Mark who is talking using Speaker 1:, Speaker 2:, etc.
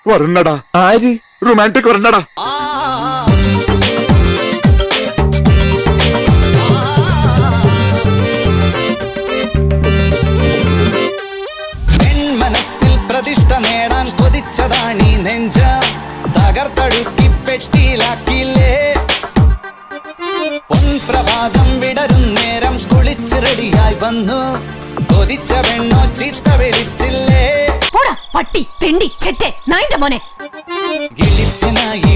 Speaker 1: വരണടാ ആര് റൊമാൻറ്റിക് വരണടാ.
Speaker 2: മനസ്സിൽ പ്രതിഷ്ഠ നേടാൻ കൊതിച്ചതാണീ നെഞ്ച തകർത്തടുക്കി പെട്ടിയിലാക്കിയില്ലേ. പൊൻപ്രഭാതം വിടരും നേരം കുളിച്ച് റെഡിയായി വന്നു. കൊതിച്ച പെണ്ണോ ചീത്ത വിളിച്ചില്ലേ.
Speaker 3: പട്ടി തെണ്ടി ചെറ്റെ നായിന്റെ മോനെ
Speaker 2: ഗിളിപ്പനായി